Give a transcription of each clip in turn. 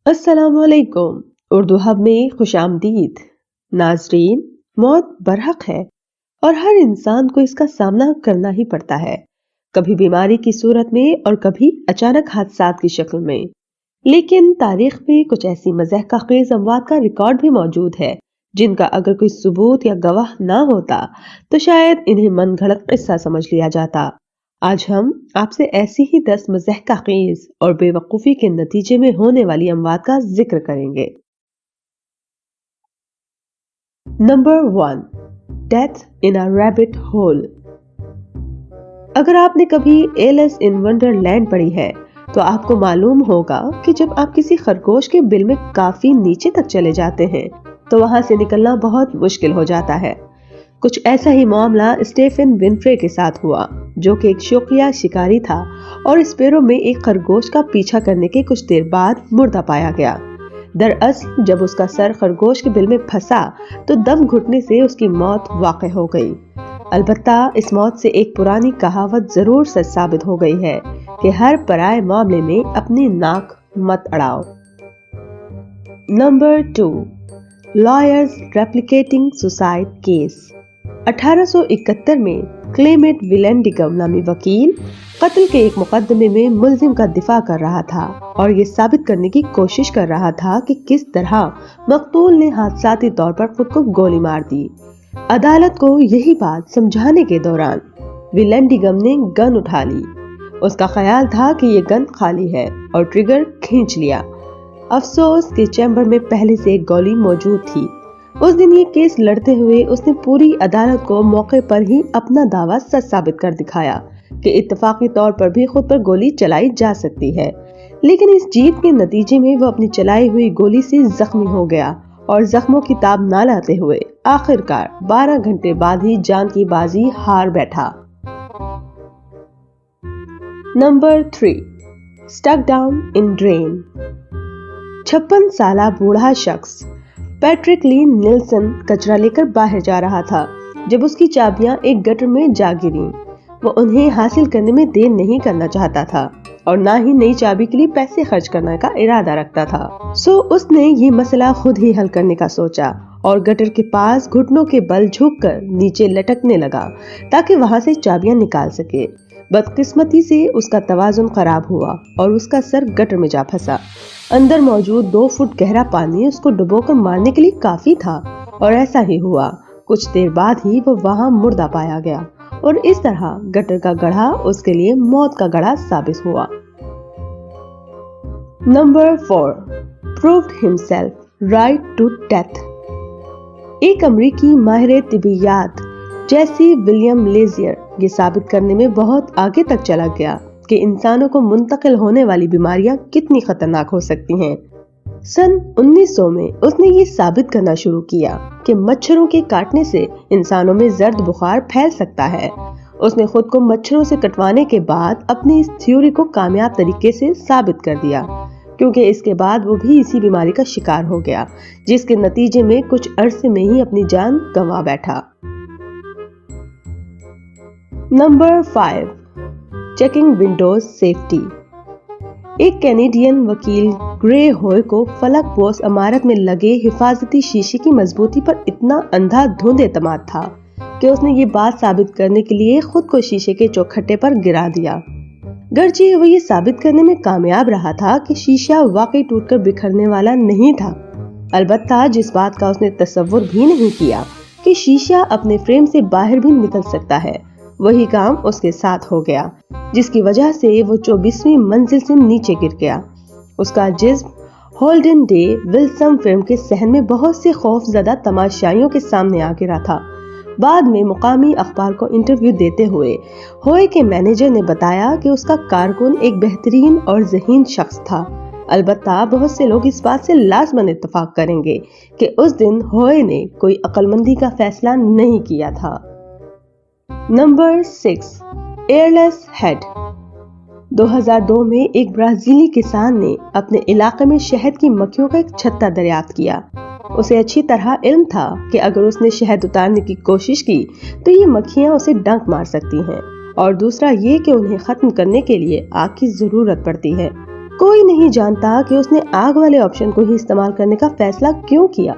अस्सलाम वालेकुम। उर्दू हब में खुश आमदीद। नाजरीन, मौत बरहक है और हर इंसान को इसका सामना करना ही पड़ता है, कभी बीमारी की सूरत में और कभी अचानक हादसात की शक्ल में। लेकिन तारीख में कुछ ऐसी मज़हक़ अमवात का रिकॉर्ड भी मौजूद है जिनका अगर कोई सबूत या गवाह ना होता तो शायद इन्हें मनगढ़ंत किस्सा समझ लिया जाता। आज हम आपसे ऐसी ही 10 मज़हक़ और बेवकूफ़ी के नतीजे में होने वाली अमवात का जिक्र करेंगे। Number 1, death in a rabbit hole. अगर आपने कभी एलिस इन वंडरलैंड पढ़ी है तो आपको मालूम होगा कि जब आप किसी खरगोश के बिल में काफी नीचे तक चले जाते हैं तो वहां से निकलना बहुत मुश्किल हो जाता है। कुछ ऐसा ही मामला स्टीफन विनफ्रे के साथ हुआ, जो कि एक शौकिया शिकारी था और स्पैरो में एक खरगोश का पीछा करने के कुछ देर बाद मुर्दा पाया गया। दरअसल जब उसका सर खरगोश के बिल में फंसा तो दम घुटने से उसकी मौत वाक़ई हो गई। अलबत्ता इस मौत से एक पुरानी कहावत जरूर सच साबित हो गई है कि हर पराये मामले में अपनी नाक मत अड़ाओ। Number 2, lawyers replicating suicide case. 1871 में क्लेमेंट विलेंडिगम नामी वकील कत्ल के एक मुकदमे में मुल्जिम का दिफा कर रहा था और ये साबित करने की कोशिश कर रहा था कि किस तरह मकतूल ने हादसाती तौर पर खुद को गोली मार दी। अदालत को यही बात समझाने के दौरान विलेंडिगम ने गन उठा ली। उसका ख्याल था कि ये गन खाली है और ट्रिगर खींच लिया। अफसोस कि चैम्बर में पहले से एक गोली मौजूद थी। उस दिन ये केस लड़ते हुए उसने पूरी अदालत को मौके पर ही अपना दावा सच साबित कर दिखाया कि इत्तेफाकी तौर पर भी खुद पर गोली चलाई जा सकती है। लेकिन इस जीत के नतीजे में वो अपनी चलाई हुई गोली से जख्मी हो गया और जख्मों की ताब ना लाते हुए आखिरकार 12 घंटे बाद ही जान की बाजी हार बैठा। Number 3, stuck down in drain. 56 साला बूढ़ा शख्स पैट्रिक ली निल्सन कचरा लेकर बाहर जा रहा था जब उसकी चाबियां एक गटर में जा गिरीं। वो उन्हें हासिल करने में देर नहीं करना चाहता था और ना ही नई चाबी के लिए पैसे खर्च करने का इरादा रखता था। सो उसने ये मसला खुद ही हल करने का सोचा और गटर के पास घुटनों के बल झुककर नीचे लटकने लगा ताकि वहां से चाबियां निकाल सके। बदकिस्मती से उसका तवाजुन खराब हुआ और उसका सर गटर में जा फंसा। अंदर मौजूद 2 फुट गहरा पानी उसको डुबोकर मारने के लिए काफी था और ऐसा ही हुआ। कुछ देर बाद ही वो वहां मुर्दा पाया गया और इस तरह गटर का गड्ढा उसके लिए मौत का गड्ढा साबित हुआ। Number 4, proved himself right to death. एक अमरीकी माहिर तिब्बियात जैसी विलियम लेजियर ये साबित करने में बहुत आगे तक चला गया कि इंसानों को मुंतकिल होने वाली बीमारियां कितनी खतरनाक हो सकती हैं। सन 1900 में उसने ये साबित करना शुरू किया कि मच्छरों के काटने से इंसानों में जर्द बुखार फैल सकता है। उसने खुद को मच्छरों से कटवाने के बाद अपनी इस थ्योरी को कामयाब तरीके से साबित कर दिया, क्योंकि इसके बाद वो भी इसी बीमारी का शिकार हो गया, जिसके नतीजे में कुछ अरसे में ही अपनी जान गंवा बैठा। Number 5, checking Windows safety. एक कैनेडियन वकील ग्रे होय को फलक पोस्ट इमारत में लगे हिफाजती शीशे की मजबूती पर इतना अंधाधुंध एतमाद था कि उसने ये बात साबित करने के लिए खुद को शीशे के चौखट्टे पर गिरा दिया। गर्चे वो ये साबित करने में कामयाब रहा था कि शीशा वाकई टूटकर बिखरने वाला नहीं था। अलबत्ता जिस बात का उसने तसव्वुर भी नहीं किया कि शीशा अपने फ्रेम से बाहर भी निकल सकता है, वही काम उसके साथ हो गया, जिसकी वजह से वो 24वीं मंजिल से नीचे गिर गया। उसका जिस्म होल्डन डे विल्सन फिल्म के सहन में बहुत से खौफजदा तमाशाइयों के सामने आ गिरा था। बाद में मुकामी अखबार को इंटरव्यू देते हुए होय के मैनेजर ने बताया कि उसका कारकुन एक बेहतरीन और ज़हीन शख्स था। अलबत्ता बहुत से लोग इस बात से लाज़मन इत्तफाक करेंगे कि उस दिन होय ने कोई अक्लमंदी का फैसला नहीं किया था। Number 6, airless head. 2002 में एक ब्राजीली किसान ने अपने इलाके में शहद की मक्खियों का एक छत्ता दरियाफ्त किया। उसे अच्छी तरह इल्म था कि अगर उसने शहद उतारने की कोशिश की तो ये मक्खियां उसे डंक मार सकती हैं और दूसरा ये कि उन्हें खत्म करने के लिए आग की जरूरत पड़ती है। कोई नहीं जानता कि उसने आग वाले ऑप्शन को ही इस्तेमाल करने का फैसला क्यों किया।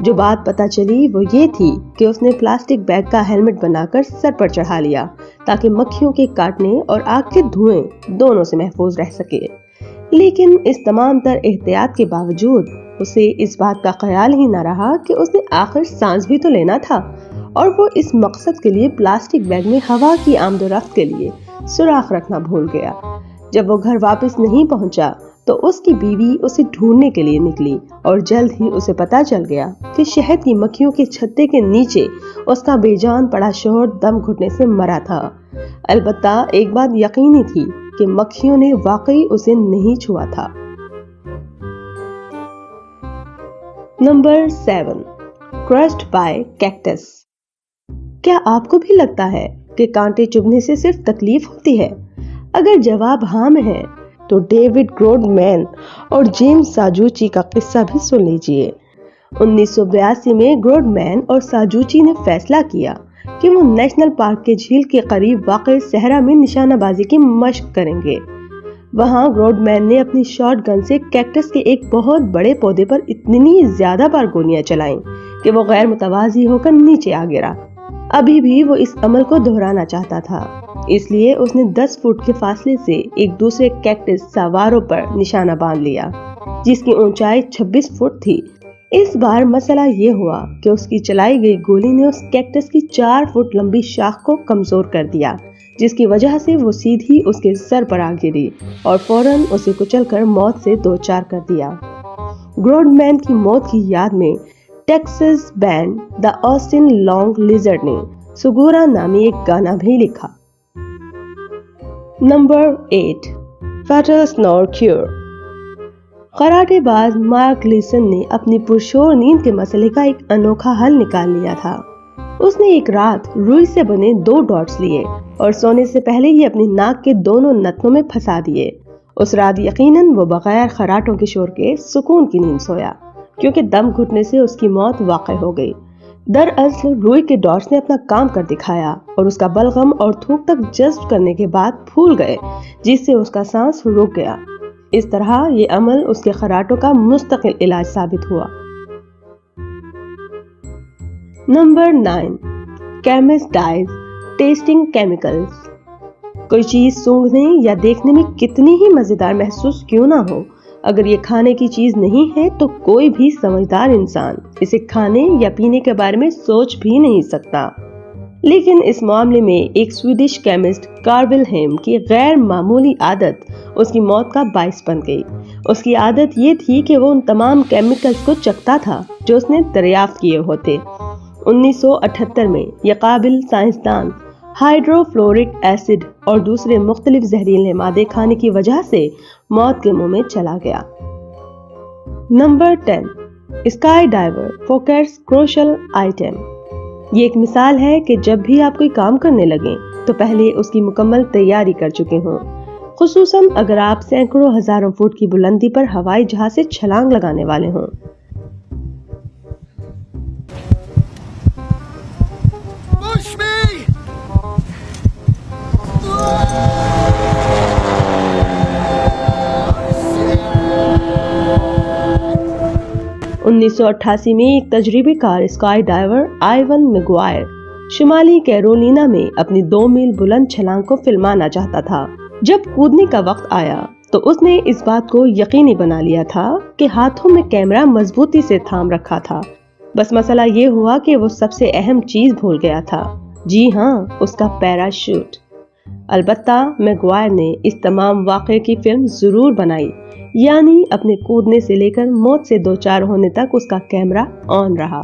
जो बात पता चली वो ये थी कि उसने प्लास्टिक बैग का हेलमेट बनाकर सर पर चढ़ा लिया ताकि मक्खियों के काटने और आग के धुएं दोनों से महफूज रह सके। लेकिन इस तमाम तर एहतियात के बावजूद उसे इस बात का ख्याल ही न रहा कि उसने आखिर सांस भी तो लेना था, और वो इस मकसद के लिए प्लास्टिक बैग में हवा की आमदोरफ्त के लिए सुराख रखना भूल गया। जब वो घर वापस नहीं पहुंचा तो उसकी बीवी उसे ढूंढने के लिए निकली और जल्द ही उसे पता चल गया कि शहद की मक्खियों के छत्ते के नीचे उसका बेजान पड़ा शोहर दम घुटने से मरा था। अलबत्ता एक बात यकीनी थी कि मक्खियों ने वाकई उसे नहीं छुआ था। Number 7, crushed bye cactus. क्या आपको भी लगता है कि कांटे चुभने से सिर्फ तकलीफ होती है? अगर जवाब हाँ में है तो डेविड ग्रोडमैन और जेम्स साजूची का किस्सा भी सुन लीजिए। 1982 में ग्रोडमैन और साजूची ने फैसला किया कि वो नेशनल पार्क के झील के करीब वाक़ सहरा में निशानाबाजी की मशक करेंगे। वहां ग्रोडमैन ने अपनी शॉट गन से कैक्टस के एक बहुत बड़े पौधे पर इतनी ज्यादा बार गोलियां चलाईं कि वो गैर मुतवाजी होकर नीचे आ गिरा। अभी भी वो इस अमल को दोहराना चाहता था, इसलिए उसने 10 फुट के फासले से एक दूसरे कैक्टस सावारों पर निशाना बांध लिया जिसकी ऊंचाई 26 फुट थी। इस बार मसला ये हुआ कि उसकी चलाई गई गोली ने उस कैक्टस की 4 फुट लंबी शाख को कमजोर कर दिया, जिसकी वजह से वो सीधी उसके सर पर आ गिरी और फौरन उसे कुचलकर मौत से दो चार कर दिया। ग्रोडमैन की मौत की याद में Texas band the Austin Long Lizard ने सुगोरा नामी एक गाना भी लिखा। Number 8, fatal snore cure. कराटेबाज मार्क लीसन ने अपनी पुरशोर नींद के मसले का एक अनोखा हल निकाल लिया था। उसने एक रात रुई से बने 2 डॉट्स लिए और सोने से पहले ही अपनी नाक के दोनों नथनों में फंसा दिए। उस रात यकीनन वो बगैर खराटों के शोर के सुकून की नींद सोया, क्योंकि दम घुटने से उसकी मौत वाक़ई हो गई। दरअसल रुई के डॉट्स ने अपना काम कर दिखाया और उसका बलगम और थूक तक जज्ब करने के बाद फूल गए, जिससे उसका सांस रुक गया। इस तरह ये अमल उसके खराटों का मुस्तकिल इलाज साबित हुआ। Number 9, chemist dies testing chemicals. कोई चीज सूंघने या देखने में कितनी ही मजेदार महसूस क्यों ना हो, अगर ये खाने की चीज नहीं है तो कोई भी समझदार इंसान इसे खाने या पीने के बारे में सोच भी नहीं सकता। लेकिन इस मामले में एक स्वीडिश केमिस्ट कार्ल विल्हेम की गैर मामूली आदत उसकी मौत का बाइस बन गई। उसकी आदत ये थी कि वो उन तमाम केमिकल्स को चखता था जो उसने दरियाफ्त किए होते। 1978 में यह काबिल साइंसदान हाइड्रोफ्लोरिक एसिड और दूसरे मुख्तलिफ जहरीले मादे खाने की वजह से मौत के मुंह में चला गया। Number 10, sky diver focus crucial item. ये एक मिसाल है कि जब भी आप कोई काम करने लगे तो पहले उसकी मुकम्मल तैयारी कर चुके हों, खुसूसन अगर आप सैकड़ों हजारों फुट की बुलंदी पर हवाई जहाज से छलांग लगाने वाले हों। Push me! 1988 में एक तजरीबेकार स्काई डाइवर आइवन मैगवायर शुमाली कैरोलिना में अपनी 2 मील बुलंद छलांग को फिल्माना चाहता था। जब कूदने का वक्त आया तो उसने इस बात को यकीनी बना लिया था कि हाथों में कैमरा मजबूती से थाम रखा था। बस मसला ये हुआ कि वो सबसे अहम चीज भूल गया था। जी हाँ, उसका पैराशूट। अलबत्ता मैगवायर ने इस तमाम वाक़े की फिल्म जरूर बनाई, यानी अपने कूदने से लेकर मौत से दो चार होने तक उसका कैमरा ऑन रहा।